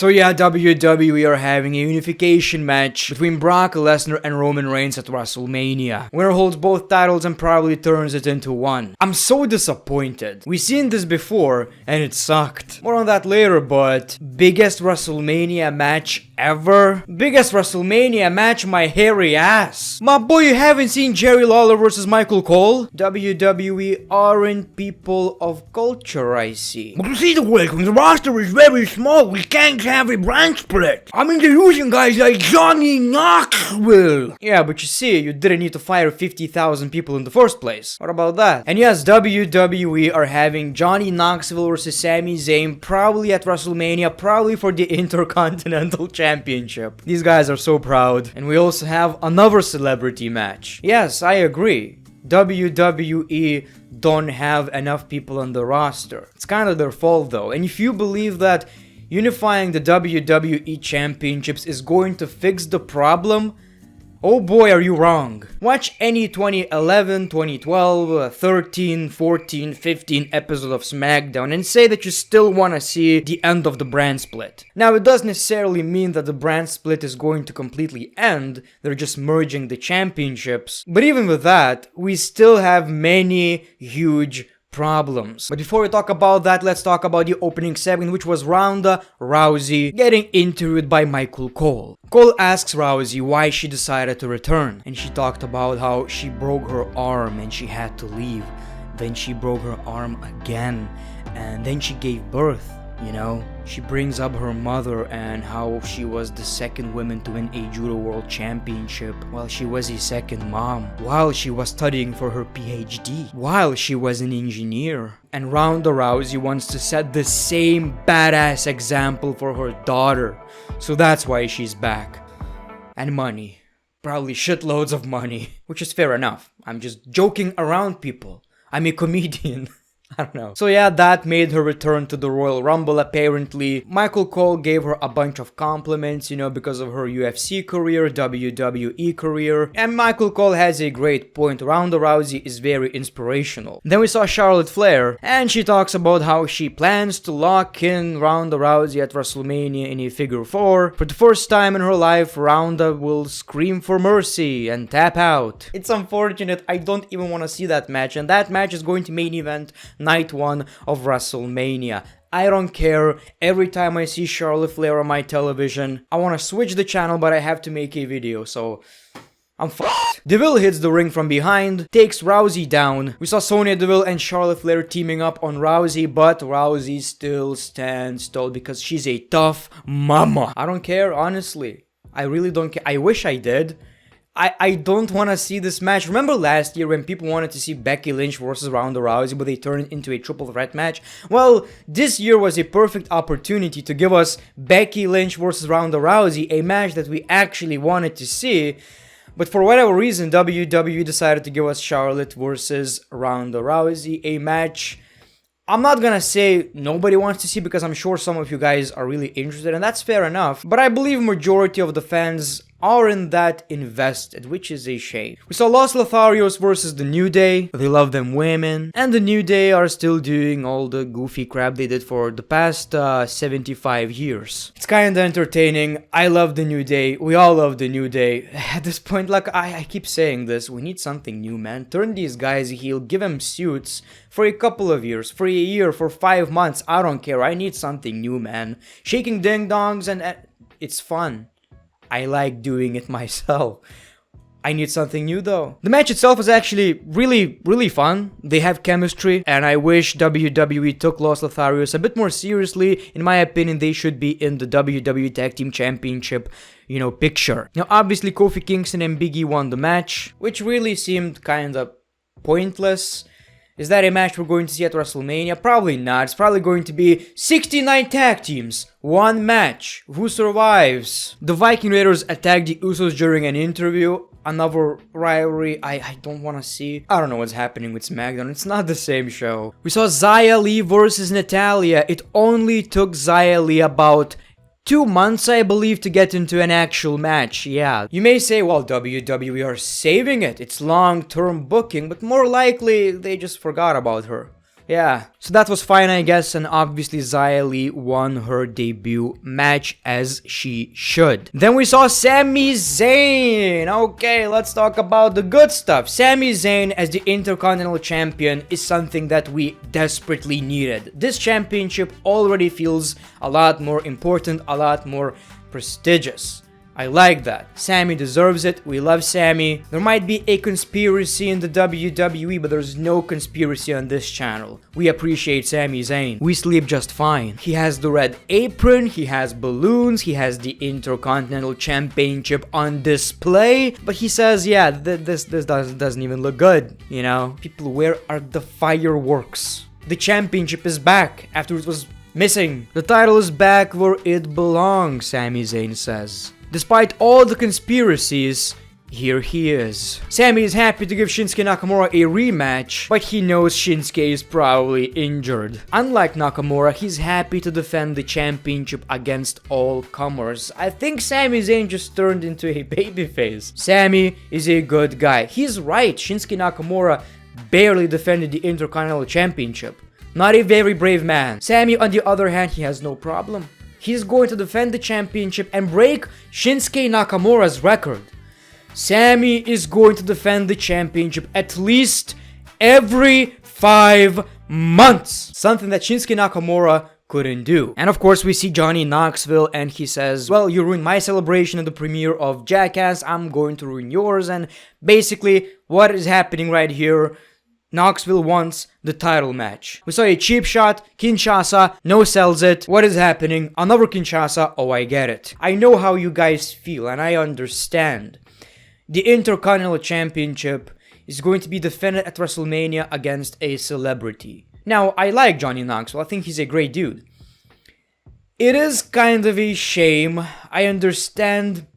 So yeah, WWE are having a unification match between Brock Lesnar and Roman Reigns at WrestleMania. Winner holds both titles and probably turns it into one. I'm so disappointed. We've seen this before and it sucked. More on that later, but biggest WrestleMania match ever? Biggest WrestleMania match, my hairy ass. My boy, you haven't seen Jerry Lawler versus Michael Cole? WWE aren't people of culture, I see. But you see the way, when the roster is very small, we can't have a brand split. I mean, they're using guys like Johnny Knoxville. Yeah, but you see, you didn't need to fire 50,000 people in the first place. What about that? And yes, WWE are having Johnny Knoxville versus Sami Zayn probably at WrestleMania, probably for the Intercontinental Championship. These guys are so proud. And we also have another celebrity match. Yes, I agree. WWE don't have enough people on the roster. It's kind of their fault though. And if you believe that unifying the WWE Championships is going to fix the problem, oh boy, are you wrong. Watch any 2011, 2012, 13, 14, 15 episode of SmackDown and say that you still want to see the end of the brand split. Now, it doesn't necessarily mean that the brand split is going to completely end, they're just merging the championships. But even with that, we still have many huge problems. But before we talk about that, let's talk about the opening segment, which was Ronda Rousey getting interviewed by Michael Cole. Cole asks Rousey why she decided to return, and she talked about how she broke her arm and she had to leave. Then she broke her arm again, and then she gave birth. You know, she brings up her mother and how she was the second woman to win a Judo World Championship, while she was a second mom, while she was studying for her PhD, while she was an engineer. And Ronda Rousey wants to set the same badass example for her daughter, so that's why she's back. And money. Probably shitloads of money, which is fair enough. I'm just joking around, people. I'm a comedian. I don't know. So yeah, that made her return to the Royal Rumble apparently. Michael Cole gave her a bunch of compliments, you know, because of her UFC career, WWE career. And Michael Cole has a great point. Ronda Rousey is very inspirational. Then we saw Charlotte Flair, and she talks about how she plans to lock in Ronda Rousey at WrestleMania in a figure 4. For the first time in her life, Ronda will scream for mercy and tap out. It's unfortunate, I don't even want to see that match, and that match is going to main event Night 1 of WrestleMania. I don't care. Every time I see Charlotte Flair on my television, I want to switch the channel, but I have to make a video, so I'm fucked. Deville hits the ring from behind, takes Rousey down. We saw Sonya Deville and Charlotte Flair teaming up on Rousey, but Rousey still stands tall because she's a tough mama. I don't care, honestly. I really don't care. I wish I did. I don't want to see this match. Remember last year when people wanted to see Becky Lynch versus Ronda Rousey, but they turned it into a triple threat match? Well, this year was a perfect opportunity to give us Becky Lynch versus Ronda Rousey, a match that we actually wanted to see. But for whatever reason, WWE decided to give us Charlotte versus Ronda Rousey, a match I'm not gonna say nobody wants to see, because I'm sure some of you guys are really interested, and that's fair enough. But I believe majority of the fans aren't that invested, which is a shame. We saw Los Lotharios versus the New Day. They love them women, and the New Day are still doing all the goofy crap they did for the past 75 years. It's kinda entertaining. I love the New Day. We all love the New Day. At this point, like I keep saying this, we need something new, man. Turn these guys heel, give them suits for a couple of years, for a year, for 5 months. I don't care. I need something new, man. Shaking ding-dongs and it's fun. I like doing it myself. I need something new though. The match itself was actually really fun. They have chemistry, and I wish WWE took Los Lotharios a bit more seriously. In my opinion, they should be in the WWE Tag Team Championship, picture. Now, obviously, Kofi Kingston and Big E won the match, which really seemed kinda pointless. Is that a match we're going to see at WrestleMania? Probably not. It's probably going to be 69 tag teams, one match. Who survives? The Viking Raiders attacked the Usos during an interview. Another rivalry I don't want to see. I don't know what's happening with SmackDown. It's not the same show. We saw Ziya Lee versus Natalya. It only took Ziya Lee about 2 months, I believe, to get into an actual match. Yeah, you may say, well, WWE are saving it. It's long-term booking, but more likely they just forgot about her. Yeah, so that was fine, I guess, and obviously Ziya Lee won her debut match as she should. Then we saw Sami Zayn. Okay, let's talk about the good stuff. Sami Zayn as the Intercontinental Champion is something that we desperately needed. This championship already feels a lot more important, a lot more prestigious. I like that. Sami deserves it. We love Sami. There might be a conspiracy in the WWE, but there's no conspiracy on this channel. We appreciate Sami Zayn. We sleep just fine. He has the red apron, he has balloons, he has the Intercontinental Championship on display, but he says, yeah, this doesn't even look good, you know? People, where are the fireworks? The championship is back after it was missing. The title is back where it belongs, Sami Zayn says. Despite all the conspiracies, here he is. Sami is happy to give Shinsuke Nakamura a rematch, but he knows Shinsuke is probably injured. Unlike Nakamura, he's happy to defend the championship against all comers. I think Sami Zayn just turned into a babyface. Sami is a good guy. He's right, Shinsuke Nakamura barely defended the Intercontinental Championship. Not a very brave man. Sami, on the other hand, he has no problem. He's going to defend the championship and break Shinsuke Nakamura's record. Sami is going to defend the championship at least every 5 months. Something that Shinsuke Nakamura couldn't do. And of course we see Johnny Knoxville and he says, well, you ruined my celebration at the premiere of Jackass, I'm going to ruin yours. And basically what is happening right here, Knoxville wants the title match. We saw a cheap shot, Kinshasa, no sells it. What is happening? Another Kinshasa, oh I get it. I know how you guys feel and I understand. The Intercontinental Championship is going to be defended at WrestleMania against a celebrity. Now, I like Johnny Knoxville, I think he's a great dude. It is kind of a shame, I understand.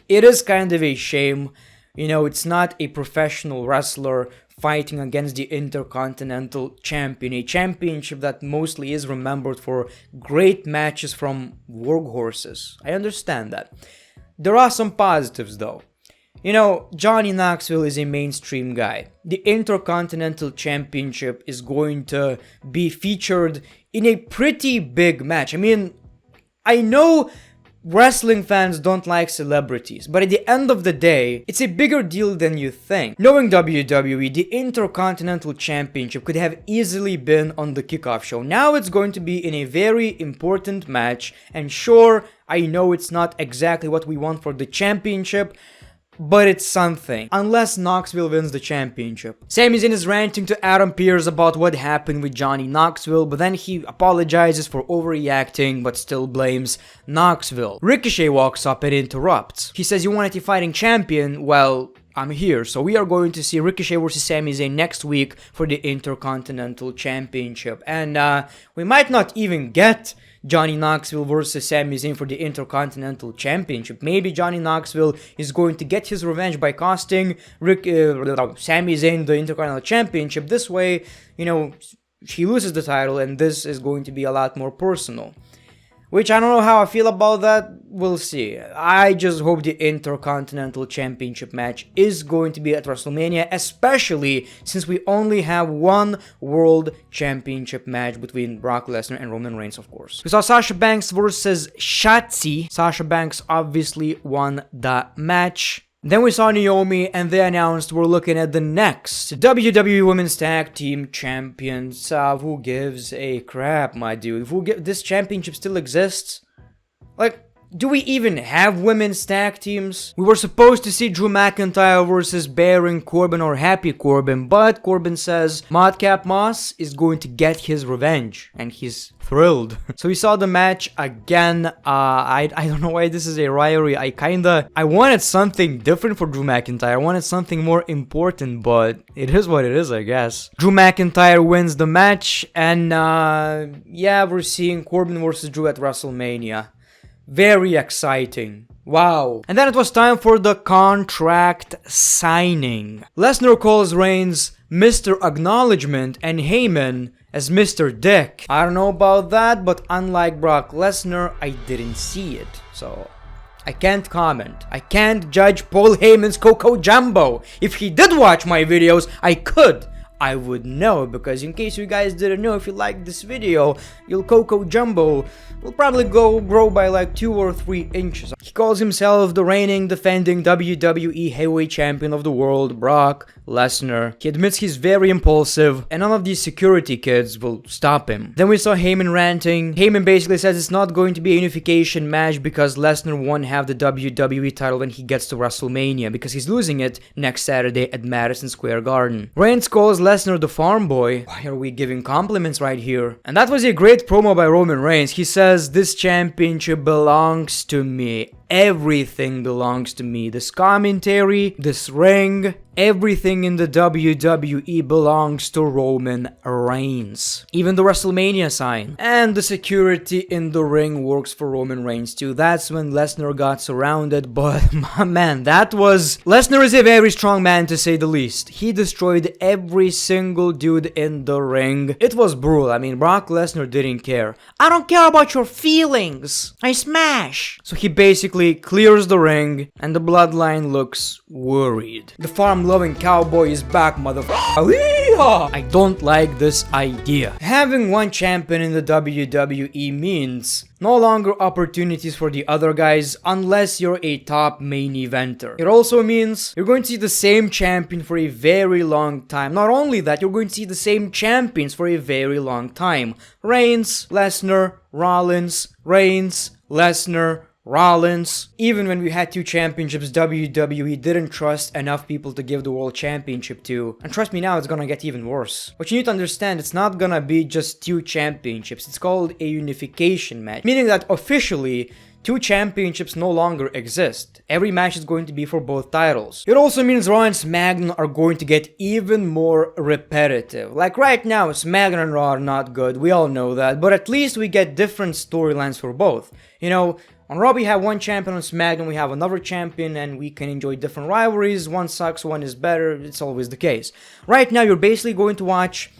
It is kind of a shame, you know, it's not a professional wrestler fighting against the Intercontinental Champion, a championship that mostly is remembered for great matches from workhorses. I understand that. There are some positives though. You know, Johnny Knoxville is a mainstream guy. The Intercontinental Championship is going to be featured in a pretty big match. I mean, I know wrestling fans don't like celebrities, but at the end of the day, it's a bigger deal than you think. Knowing WWE, the Intercontinental Championship could have easily been on the kickoff show. Now it's going to be in a very important match, and sure, I know it's not exactly what we want for the championship, but it's something. Unless Knoxville wins the championship. Sami Zayn is ranting to Adam Pearce about what happened with Johnny Knoxville, but then he apologizes for overreacting, but still blames Knoxville. Ricochet walks up and interrupts. He says, you wanted a fighting champion? Well, I'm here. So we are going to see Ricochet versus Sami Zayn next week for the Intercontinental Championship. And we might not even get Johnny Knoxville versus Sami Zayn for the Intercontinental Championship. Maybe Johnny Knoxville is going to get his revenge by costing Sami Zayn the Intercontinental Championship. This way, you know, he loses the title and this is going to be a lot more personal. Which I don't know how I feel about that, we'll see. I just hope the Intercontinental Championship match is going to be at WrestleMania, especially since we only have one World Championship match between Brock Lesnar and Roman Reigns, of course. We saw Sasha Banks versus Shotzi. Sasha Banks obviously won the match. Then we saw Naomi and they announced we're looking at the next WWE Women's Tag Team Champions. Who gives a crap, my dude? This championship still exists? Like, do we even have women's tag teams? We were supposed to see Drew McIntyre versus Baron Corbin or Happy Corbin, but Corbin says Madcap Moss is going to get his revenge, and he's thrilled. So we saw the match again. I don't know why this is a rivalry. I wanted something different for Drew McIntyre. I wanted something more important, but it is what it is, I guess. Drew McIntyre wins the match, and yeah, we're seeing Corbin versus Drew at WrestleMania. Very exciting. Wow. And then it was time for the contract signing. Lesnar calls Reigns Mr. Acknowledgement and Heyman as Mr. Dick. I don't know about that, but unlike Brock Lesnar, I didn't see it. So I can't comment. I can't judge Paul Heyman's Coco Jumbo. If he did watch my videos, I could. I would know, because in case you guys didn't know, if you liked this video, your Coco Jumbo will probably grow by like 2 or 3 inches. He calls himself the reigning, defending WWE Heavyweight Champion of the world, Brock Lesnar. He admits he's very impulsive, and none of these security kids will stop him. Then we saw Heyman ranting. Heyman basically says it's not going to be a unification match because Lesnar won't have the WWE title when he gets to WrestleMania, because he's losing it next Saturday at Madison Square Garden. Reigns calls Lesnar the farm boy. Why are we giving compliments right here? And that was a great promo by Roman Reigns. He says, "This championship belongs to me. Everything belongs to me. This commentary, this ring, everything in the WWE belongs to Roman Reigns. Even the WrestleMania sign. And the security in the ring works for Roman Reigns too." That's when Lesnar got surrounded, but my man, Lesnar is a very strong man to say the least. He destroyed every single dude in the ring. It was brutal. I mean, Brock Lesnar didn't care. "I don't care about your feelings. I smash." So he basically clears the ring, and the bloodline looks worried. The farm-loving cowboy is back, motherfucker. I don't like this idea. Having one champion in the WWE means no longer opportunities for the other guys unless you're a top main eventer. It also means you're going to see the same champion for a very long time. Not only that, you're going to see the same champions for a very long time. Reigns, Lesnar, Rollins, Reigns, Lesnar, Rollins. Even when we had 2 championships, WWE didn't trust enough people to give the world championship to. And trust me, now it's gonna get even worse. What you need to understand, it's not gonna be just 2 championships. It's called a unification match, meaning that officially 2 championships no longer exist. Every match is going to be for both titles. It also means Raw and SmackDown are going to get even more repetitive. Like right now, SmackDown and Raw are not good, we all know that, but at least we get different storylines for both. You know, on Raw we have one champion, on SmackDown we have another champion, and we can enjoy different rivalries. One sucks, one is better, it's always the case. Right now you're basically going to watch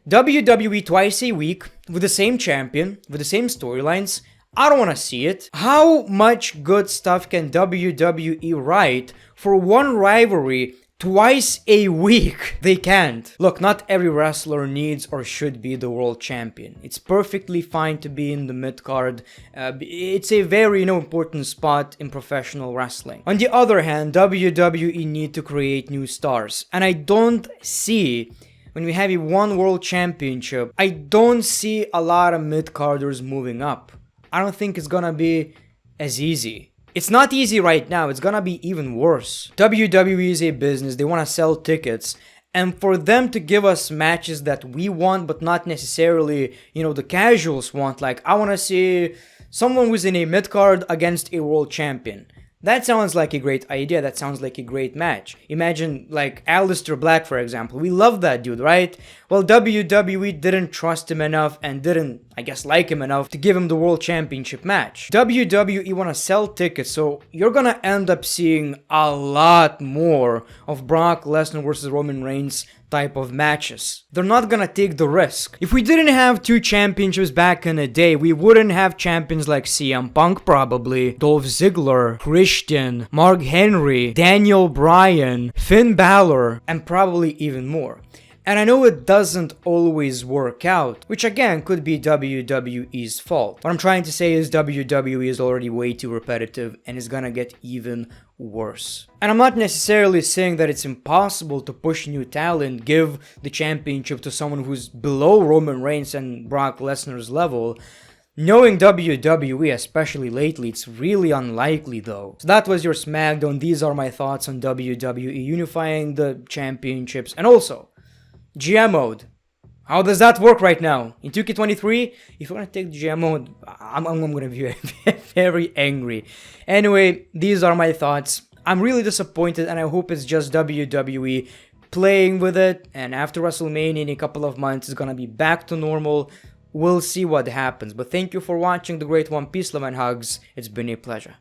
WWE twice a week with the same champion, with the same storylines. I don't want to see it. How much good stuff can WWE write for one rivalry twice a week? They can't. Look, not every wrestler needs or should be the world champion. It's perfectly fine to be in the mid-card. It's a very, important spot in professional wrestling. On the other hand, WWE need to create new stars. And I don't see, when we have a one world championship, I don't see a lot of mid-carders moving up. I don't think it's gonna be as easy. It's not easy right now, it's gonna be even worse. WWE is a business, they wanna sell tickets, and for them to give us matches that we want but not necessarily, the casuals want, like I wanna see someone who's in a mid-card against a world champion. That sounds like a great idea, that sounds like a great match. Imagine like Aleister Black, for example. We love that dude, right? Well, WWE didn't trust him enough and didn't, I guess, like him enough to give him the world championship match. WWE wanna sell tickets, so you're gonna end up seeing a lot more of Brock Lesnar versus Roman Reigns type of matches. They're not gonna take the risk. If we didn't have 2 championships back in the day, we wouldn't have champions like CM Punk probably, Dolph Ziggler, Christian, Mark Henry, Daniel Bryan, Finn Balor, and probably even more. And I know it doesn't always work out, which again could be WWE's fault. What I'm trying to say is WWE is already way too repetitive and is gonna get even worse. And I'm not necessarily saying that it's impossible to push new talent, give the championship to someone who's below Roman Reigns and Brock Lesnar's level. Knowing WWE, especially lately, it's really unlikely though. So that was your SmackDown. These are my thoughts on WWE unifying the championships. And also, GM mode. How does that work right now? In 2K23, if you're gonna take the GM mode, I'm gonna be very angry. Anyway, these are my thoughts. I'm really disappointed and I hope it's just WWE playing with it, and after WrestleMania in a couple of months it's gonna be back to normal. We'll see what happens. But thank you for watching The Great One. Peace, love, and hugs. It's been a pleasure.